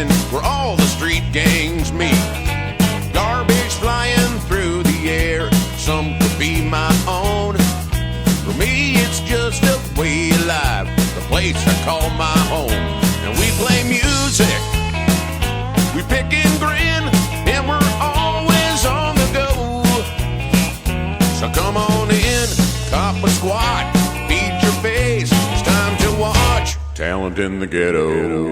station where all the street gangs meet. Garbage flying through the air, some could be my own. For me, it's just a way of life, the place I call my home. And we play music, we pick and grin, and we're always on the go. So come on in, cop a squat, feed your face, it's time to watch Talent in the Ghetto.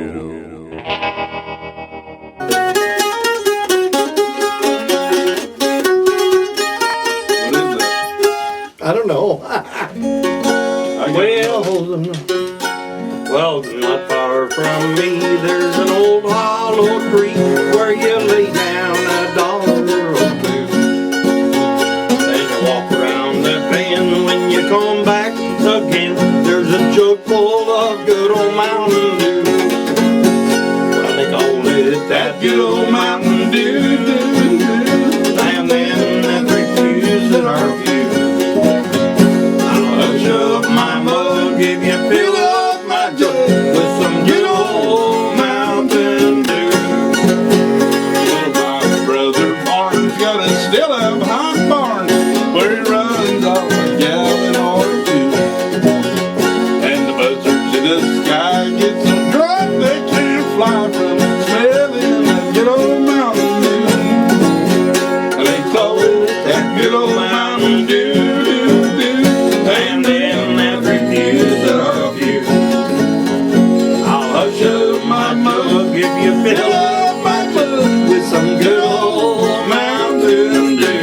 I don't know. Well, not far from me, there's an old hollow tree where you lay down $1 or two. Then you walk around that bend when you come back again. There's a jug full of good old Mountain Dew. Well, they call it that good old Mountain Dew. And then that refuses our view. Up my mug, if you fill up my jug with some good old Mountain Dew. Well, my brother Barnes got a still up hot barn where he runs off a gallon or two. And the buzzards in the sky get some drug they can't fly from smelling that good old Mountain Dew. And they call it that good old Mountain Dew. And then that refuse of you. I'll hush up my mug if you fill up my mug with some good old Mountain Dew.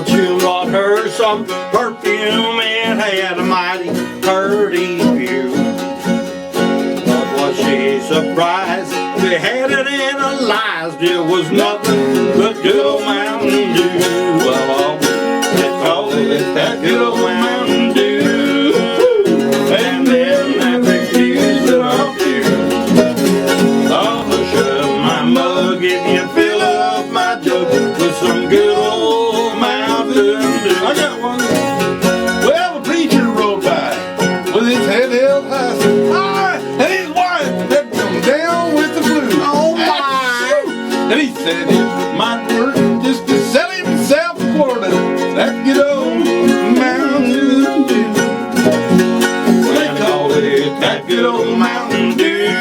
She brought her some perfume and had a mighty pretty view. But was she surprised? They had it analyzed. It was nothing but good old Mountain Dew. Well, they called it that good old Mountain Dew. And then that refused it off you. I'll hush up my mug if you fill up my jug with some good old I got one. Well, the preacher rode by with his head held high, and his wife had come down with the flu. Oh my! And he said it might work just to sell himself a quarter that good old Mountain Dew. They call it that good old Mountain Dew.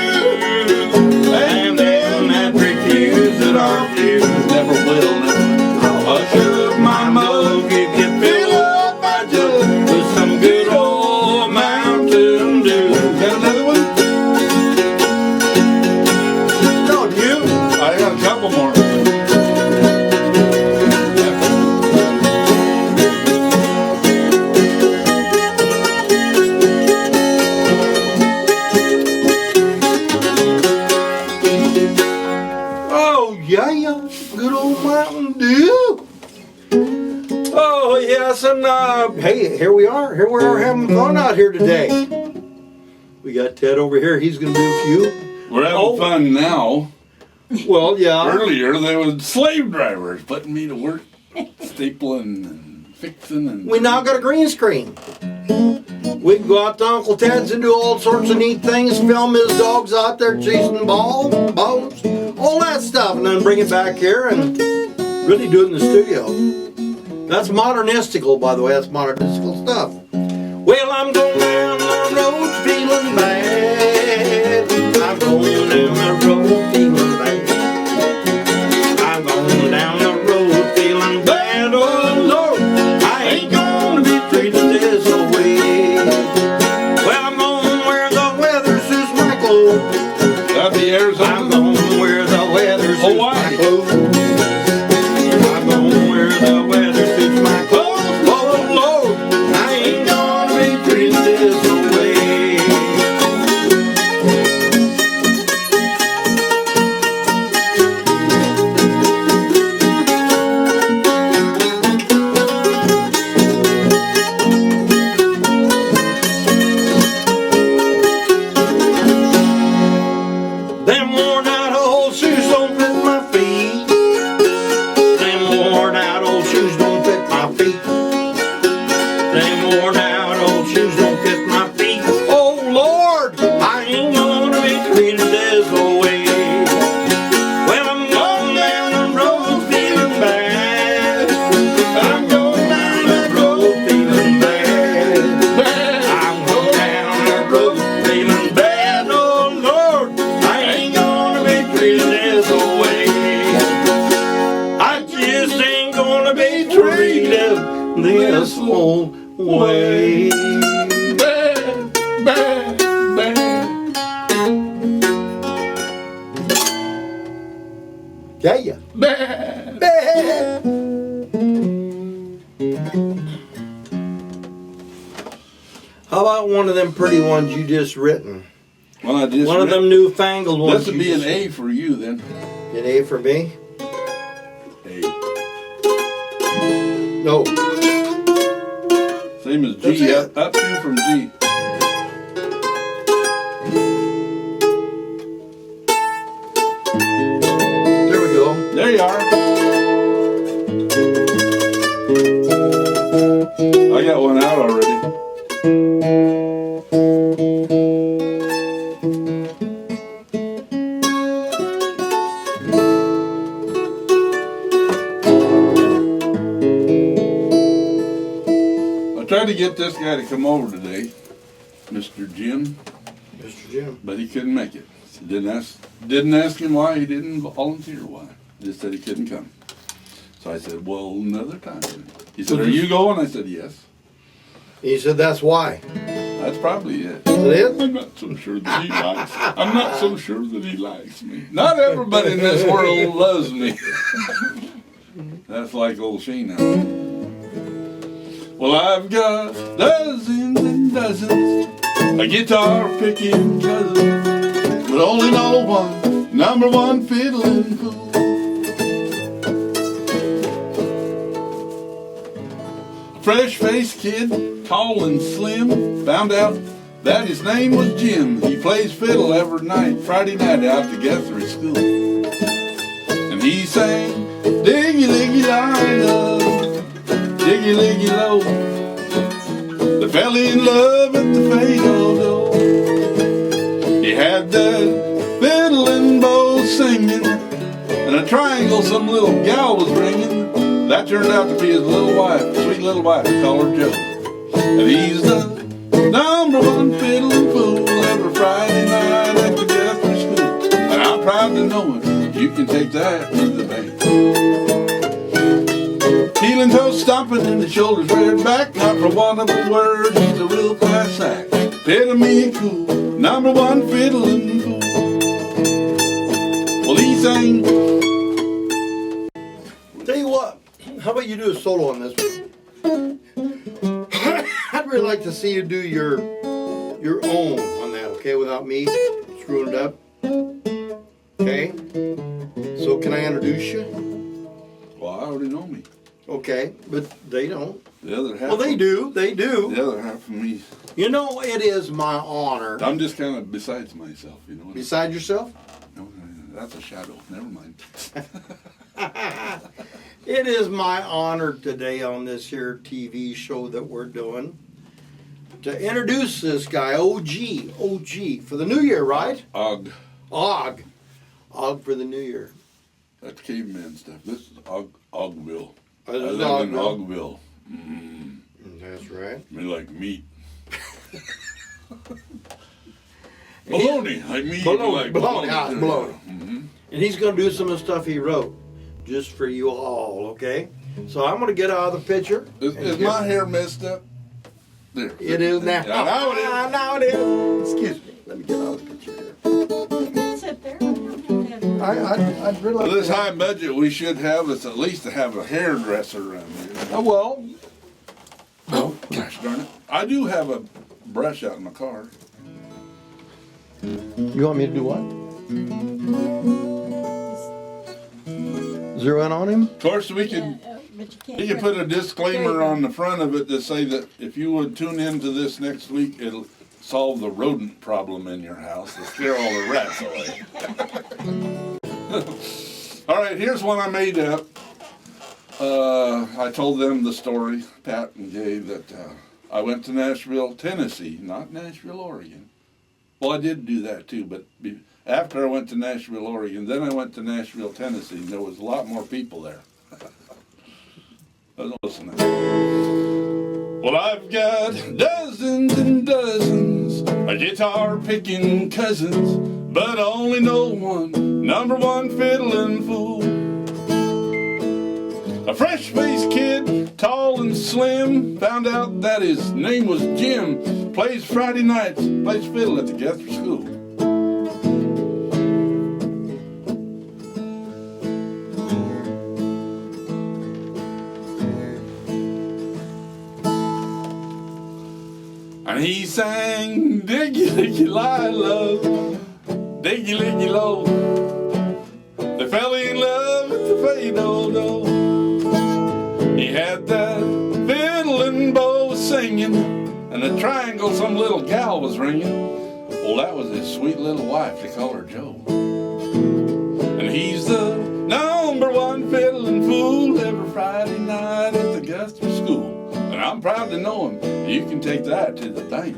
And then that refused that our views never will. I'll hush up my mug if you fill up my jug with some good old Mountain Dew. Got another one? No, you? I got a couple more. Oh, yeah, good old Mountain Dew. Oh, yes, and hey, here we are. Here we are having fun out here today. We got Ted over here. He's going to do a few. We're having fun now. Well, yeah. Earlier, there was slave drivers putting me to work, stapling and fixing. And We now got a green screen. We can go out to Uncle Ted's and do all sorts of neat things, film his dogs out there chasing bones, all that stuff, and then bring it back here and really do it in the studio. That's modernistical, by the way. That's modernistical stuff. Well, I'm going down the road feeling bad. I'm going down the road feeling bad. I'm going down the road feeling bad. Oh, Lord, I ain't gonna be treated this way. Well, I'm going where the weather suits my clothes. that'd be Arizona. I'm going where the weather suits my Hawaii. clothes. I'm going where the weather suits my clothes. Oh, Lord, I ain't gonna be treated this way. Yeah, yeah. How about one of them pretty ones you just written? Well, I just One of them newfangled ones. This would be an A for you then. An A for me? A. No. Same as That's G. it. Up 2 from G. There we go. There you are. I got one out already. I tried to get this guy to come over today, Mr. Jim, Mr. Jim. but he couldn't make it. So didn't ask him why he didn't volunteer. Why? Just said he couldn't come. So I said, well, another time. He said, are you going? I said, yes. He said that's why. That's probably it. Is it? I'm not so sure that he likes. I'm not so sure that he likes me. Not everybody in this world loves me. That's like old Sheena. Well, I've got dozens and dozens of guitar picking cousins, but only know one #1 fiddling fool. Fresh-faced kid, tall and slim, found out that his name was Jim. He plays fiddle every night, Friday night out to Guthrie School. And he sang, diggy-liggy-line-up, diggy-liggy-low. They fell in love at the fatal door. He had that fiddle and bow singing, and a triangle some little gal was ringing. That turned out to be his little wife, sweet little wife, call her Jo. And he's the #1 fiddling fool every Friday night at the Guthrie School. And I'm proud to know it. You can take that to the bank. Heel and toe stomping and the shoulders reared back. Not for one of the words, he's a real class act. Epitome and cool, #1 fiddling fool. Well, he sang. Tell you what, how about you do a solo on this one? I'd really like to see you do your own on that, okay, without me screwing it up. Okay? So can I introduce you? Well, I already know me. Okay, but they don't. The other half. Well, they do. They do. The other half of me. You know, it is my honor. I'm just kind of besides myself, you know. Beside yourself? No, that's a shadow. Never mind. It is my honor today on this here TV show that we're doing to introduce this guy, OG, for the new year, right? Og. Og for the new year. That's caveman stuff. This is Ogville. Oh, I this is live in Ogville. Ogville. Mm. That's right. Me like meat. Bologna. I mean like Bologna. Bologna. Mm-hmm. And he's going to do some of the stuff he wrote just for you all, okay? So I'm going to get out of the picture. Is my hair messed up? There. It is now. Yeah, now it is. Now it is. Excuse me. Let me get out of the picture here. Sit there. I'd really For like this to high budget we should have is at least to have a hairdresser around here. Oh, well. Oh, gosh darn it. I do have a brush out in my car. You want me to do what? Zero in on him? Of course, we could. But you can't. You can put a disclaimer on the front of it to say that if you would tune into this next week, it'll solve the rodent problem in your house to scare all the rats away. All right, here's one I made up. I told them the story, Pat and Gay, that I went to Nashville, Tennessee, not Nashville, Oregon. Well, I did do that too, but after I went to Nashville, Oregon, then I went to Nashville, Tennessee, and there was a lot more people there. Listen to that. Well, I've got dozens and dozens of guitar-picking cousins, but I only know one #1 fiddling fool. A fresh-faced kid, tall and slim, found out that his name was Jim. Plays Friday nights, plays fiddle at the Guthrie School. he sang Diggy Diggy Lie Love, Diggy Diggy Low. They fell in love at the Fado-Do. He had that fiddle and bow singing, and a triangle some little gal was ringing. Well, that was his sweet little wife, they call her Joe. And he's the #1 fiddling fool every Friday night at the Guthrie School. And I'm proud to know him. You can take that to the bank.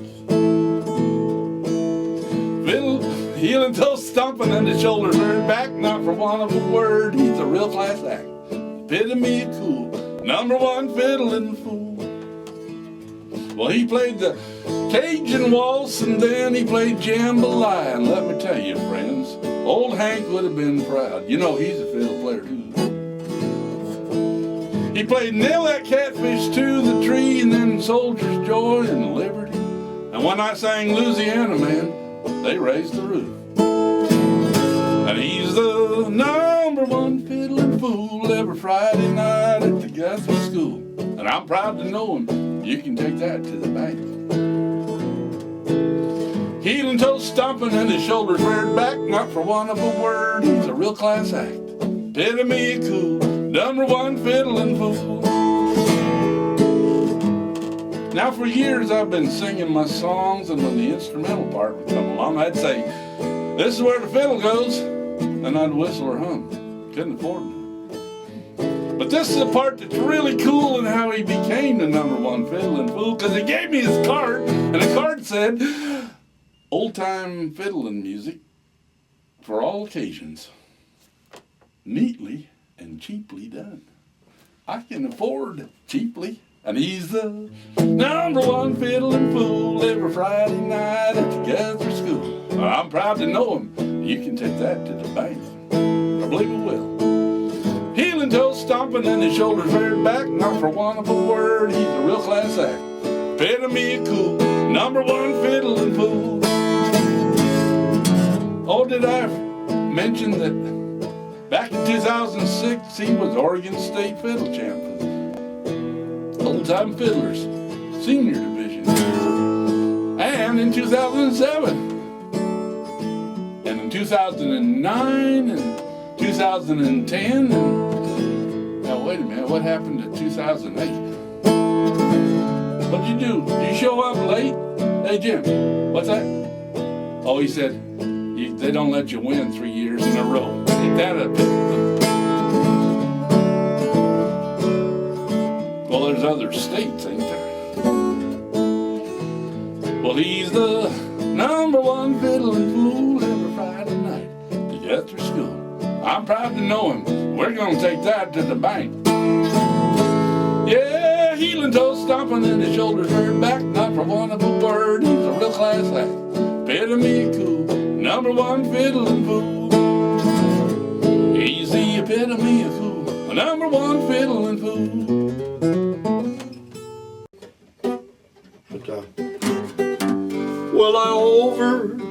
Fiddle, heel and toe stomping and his shoulders reared back, not for want of a word. He's a real class act, epitome of cool, #1 fiddling fool. Well, he played the Cajun waltz and then he played jambalaya. And let me tell you, friends, old Hank would have been proud. You know he's a fiddle player too. He played Nail That Catfish to the Tree and then Soldier's Joy and Liberty. And when I sang Louisiana Man, they raised the roof. And he's the #1 fiddling fool every Friday night at the Guthrie School. And I'm proud to know him. You can take that to the bank. Heel and toe stomping and his shoulders reared back, not for want of a word. He's a real class act, epitome of cool, #1 fiddling fool. Now for years I've been singing my songs, and when the instrumental part would come along, I'd say, "This is where the fiddle goes," and I'd whistle or hum. Couldn't afford it. But this is the part that's really cool and how he became the #1 fiddling fool, because he gave me his card, and the card said, "Old-time fiddling music for all occasions, neatly and cheaply done. I can afford cheaply." And he's the #1 fiddling fool every Friday night at the Guthrie School. I'm proud to know him. You can take that to the bank. I believe it will. Heel and toe stomping and his shoulders reared back, not for want of a word. He's a real class act, epitome of cool, #1 fiddling fool. Oh, did I mention that back in 2006 he was Oregon State Fiddle Champ for the Old-Time Fiddlers Senior Division. And in 2007, and in 2009, and 2010, and now wait a minute, what happened to 2008? What'd you do? Did you show up late? Hey Jim, what's that? Oh, he said, they don't let you win 3 years in a row. Ain't that a bit? Well, there's other states, ain't there? Well, he's the #1 fiddling fool every Friday night at the Guthrie School. I'm proud to know him. We're gonna take that to the bank. Yeah, heel and toe stomping and his shoulders reared back, not for want of a word. He's a real class act, epitome of cool, #1 fiddling fool. He's the epitome of cool, #1 fiddling fool. Well, I overlooked.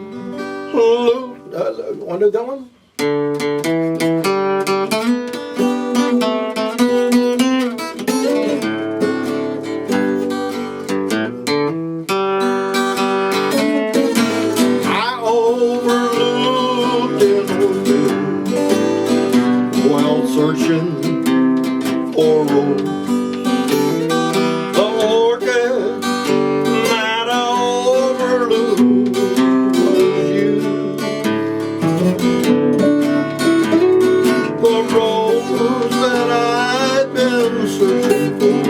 Want to do that one? I overlooked an orchid while searching for a rose. The orchid that I overlooked was you. The rose that I'd been searching for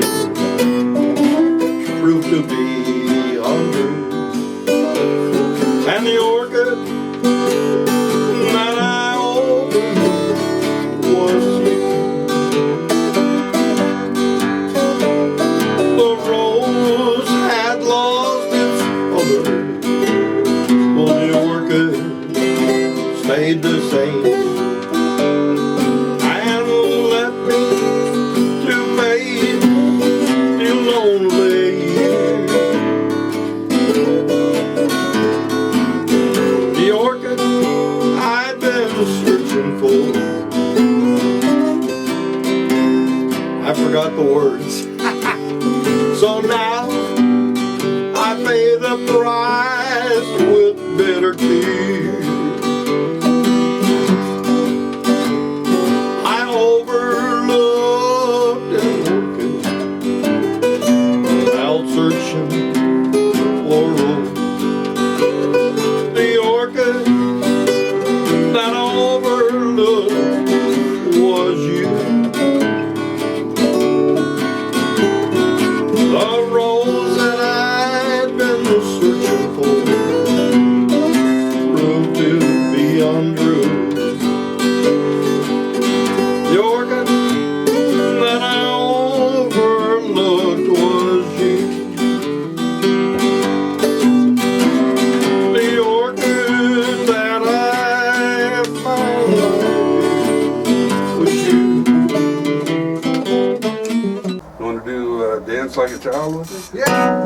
proved to be under, and the orchid that I overlooked was you. The rose had lost its color, but the orchid stayed the same. And left me to fade the lonely year. The orchid I'd been searching for, I forgot the words. So now I pay the like a child with it? Yeah.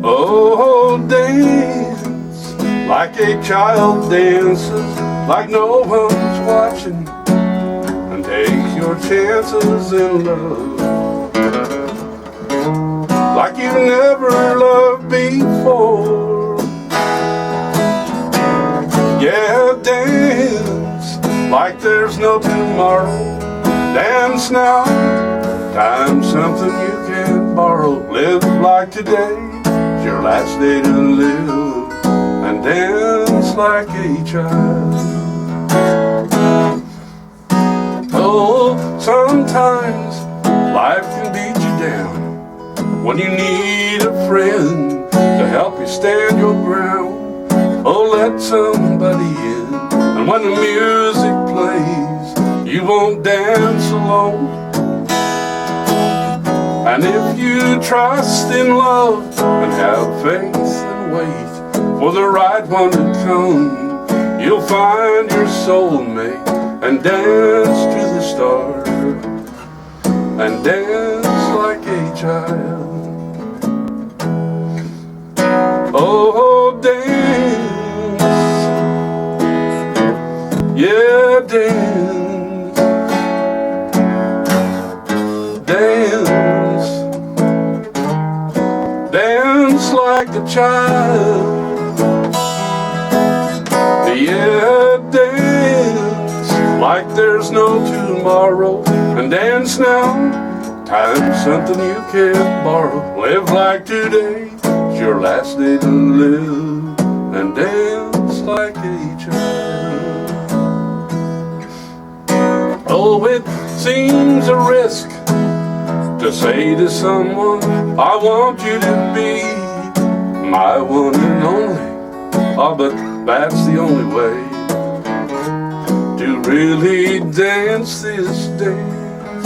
Oh, dance like a child dances, like no one's watching, and take your chances in love, like you've never loved before. Yeah, dance like there's no tomorrow. Dance now, time's something you can't borrow. Live like today's your last day to live, and dance like a child. Oh, sometimes life can beat you down when you need a friend to help you stand your ground. Oh, let somebody in, and when the music plays, you won't dance alone. And if you trust in love and have faith and wait for the right one to come, you'll find your soulmate and dance to the stars, and dance like a child. Oh, dance, yeah, dance, dance, dance like a child. Yeah, dance like there's no tomorrow, and dance now, time's something you can't borrow. Live like today, your last day to live, and dance like a child. Oh, it seems a risk to say to someone, I want you to be my one and only. Oh, but that's the only way to really dance this dance.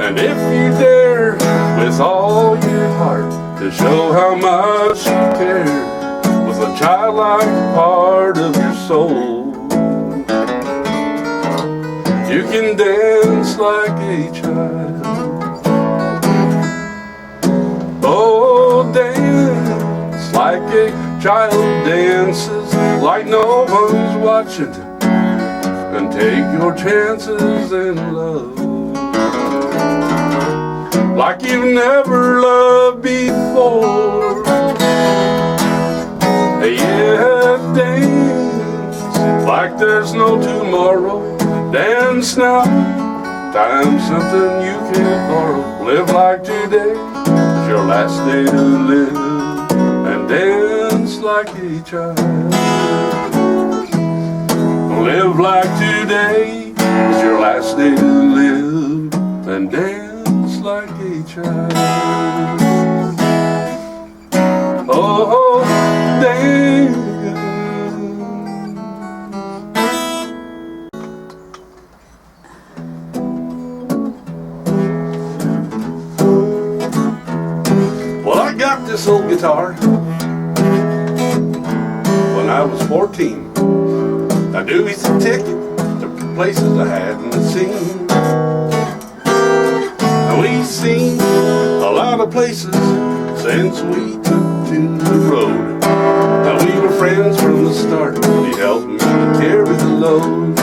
And if you dare with all your heart to show how much you care with a childlike part of your soul, you can dance like a child. Oh, dance like a child dances, like no one's watching, and take your chances in love, like you've never loved before. Yeah, dance like there's no tomorrow. Dance now, time's something you can't borrow. Live like today, it's your last day to live, and dance like a child. Live like today, it's your last day to live, and dance like a child. Oh, dance. Well, I got this old guitar when I was 14. I knew it's a ticket to places I hadn't seen. And we've seen a lot of places since we took to the road. And we were friends from the start. He helped me carry the load.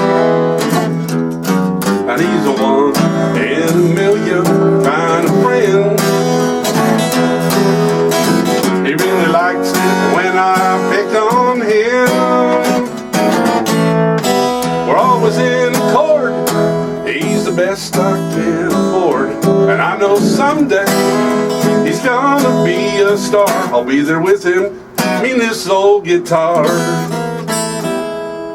And he's a one in a million kind of friend. He really likes it when I pick on him. We're always in accord. He's the best I can afford, and I know someday he's gonna be a star. I'll be there with him, this old guitar.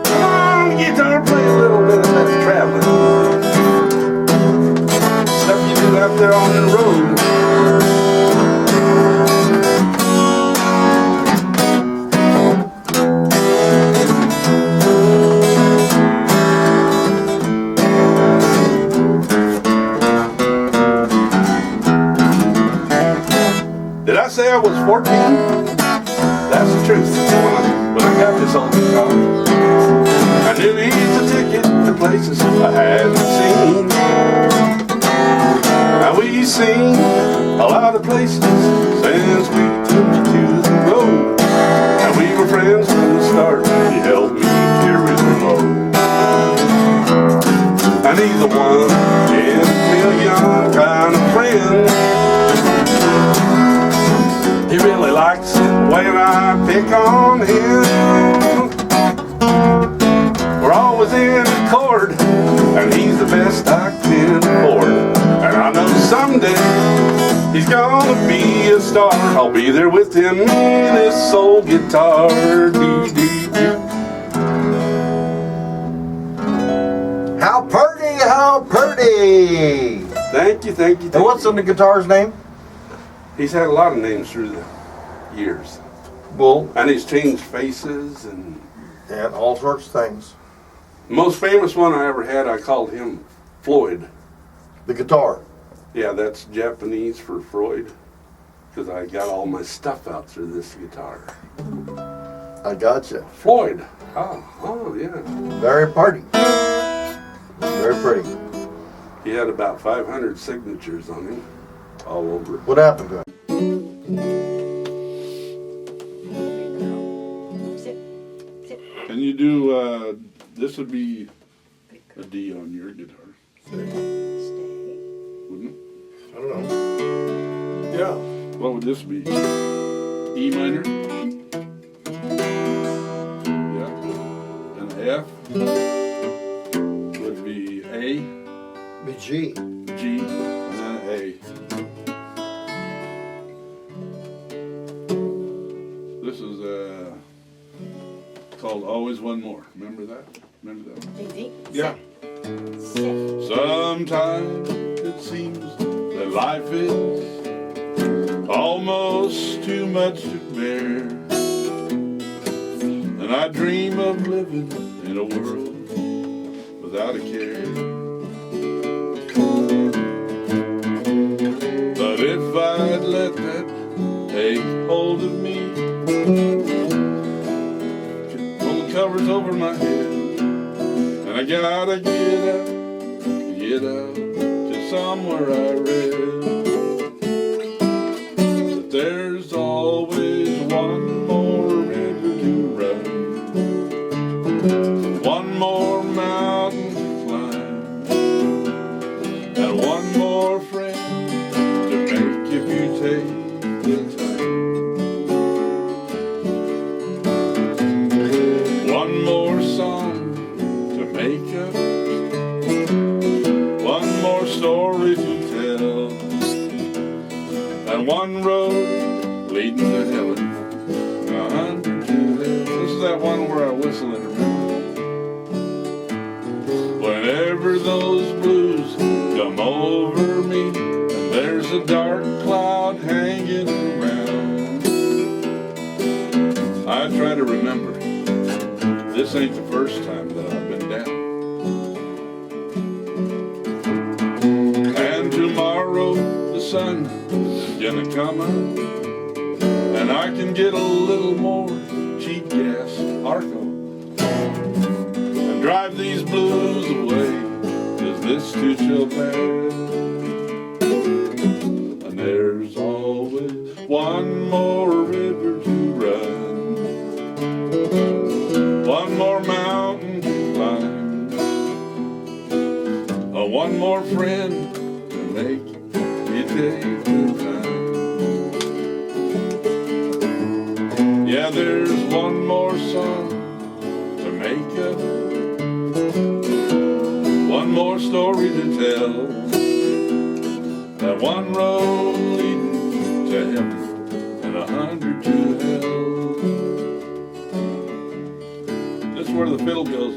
Come on, guitar, play a little bit of that traveling stuff you do out there on the road. Did I say I was 14? That's the truth. When I got this old guitar, I knew he's a ticket to places I hadn't seen. Now we've seen a lot of places since we took you to the road. And we were friends from the start. He helped me carry the load. And he's the one in a million kind of friend. He really likes it when I pick on him. We're always in accord, and he's the best I can afford. And I know someday he's gonna be a star. I'll be there with him in his soul guitar. How pretty, how pretty. Thank you, thank you, And thank what's you. on the guitar's name? He's had a lot of names through the years. Bull. And he's changed faces and And all sorts of things. the most famous one I ever had, I called him Floyd. The guitar. Yeah, that's Japanese for Freud, because I got all my stuff out through this guitar. I gotcha. Floyd. Oh, yeah. Very pretty. Very pretty. He had about 500 signatures on him, all over. What happened to him? Sit. Sit. Can you do, this would be a D on your guitar, Stay. wouldn't it? I don't know. Yeah. What would this be? E minor? Yeah. And F would be A, Be G. G, and then A. This is called Always One More. Remember that? Remember that one? Easy. Yeah. Sit. Sometimes it seems that life is almost too much to bear, and I dream of living in a world without a care. But if I'd let that take hold of me, pull the covers over my head, and I gotta get out to somewhere I read that there's always one more river to run, one more mountain to climb, and one more friend to make if you take the time. One more song to make up, one more story to tell, and one road leading to heaven, 100 to hell. This is that one where I whistle and remember. Whenever those blues come over me, and there's a dark cloud hanging around, I try to remember this ain't the first time that I've been down. And tomorrow the sun is gonna come up, and I can get a little more cheap gas, Arco, and drive these blues away, 'cause this too shall pass. And there's always one more river to run, one more mountain to climb, one more friend to make you take the time. Yeah, there's one more song to make up, one more story to tell, that one road leading to heaven and 100 to hell. This is where the fiddle goes.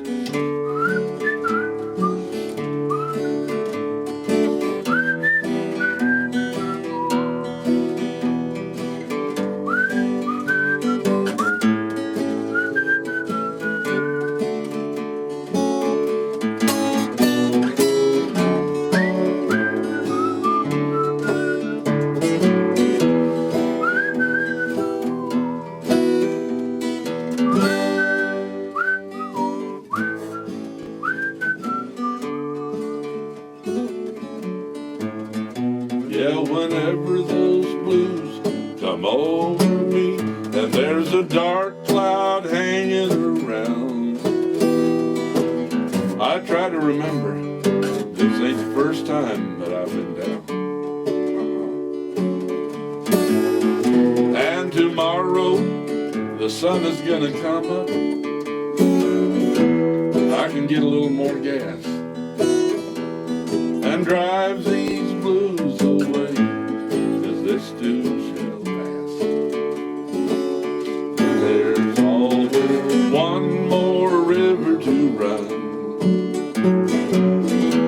Yeah, whenever those blues come over me, and there's a dark cloud hanging around, I try to remember this ain't the first time that I've been down. And tomorrow the sun is gonna come up. I can get a little more gas and drive these blues away, 'cause this too shall pass. There's always one more river to run,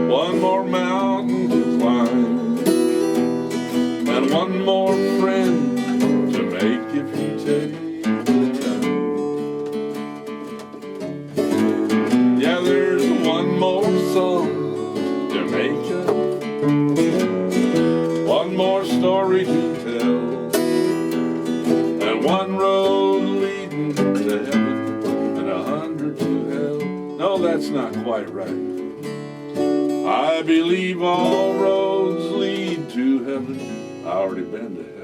one more mountain to climb, and one more friend to make if you take the time. Yeah, there's one more song to make up, one more story to tell, and one road leading to heaven and 100 to hell. No, that's not quite right. I believe all roads lead to heaven. I already been to hell.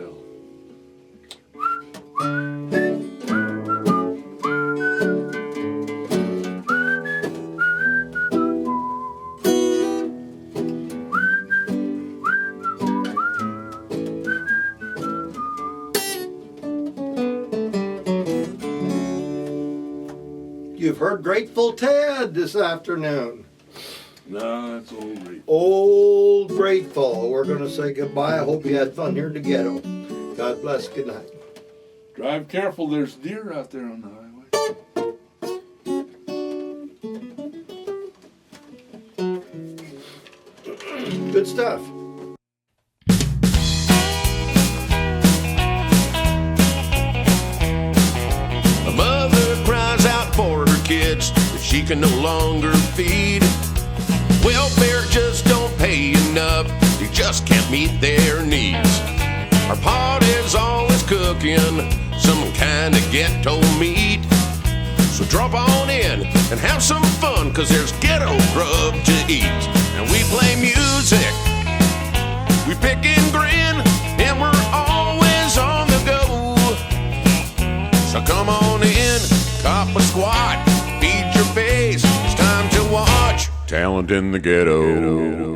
You've heard Grateful Ted this afternoon. No, that's old Gr8teful. Old Grateful. We're going to say goodbye. I hope you had fun here in the ghetto. God bless. Good night. Drive careful, there's deer out there on the highway. Good stuff. A mother cries out for her kids that she can no longer feed. Welfare just don't pay enough, you just can't meet their needs. Our pot is always cooking some kind of ghetto meat. So drop on in and have some fun, 'cause there's ghetto grub to eat. And we play music, we pick and grin, and we're always on the go. So come on in, cop a squat, feed your face, it's time to watch Talent in the Ghetto.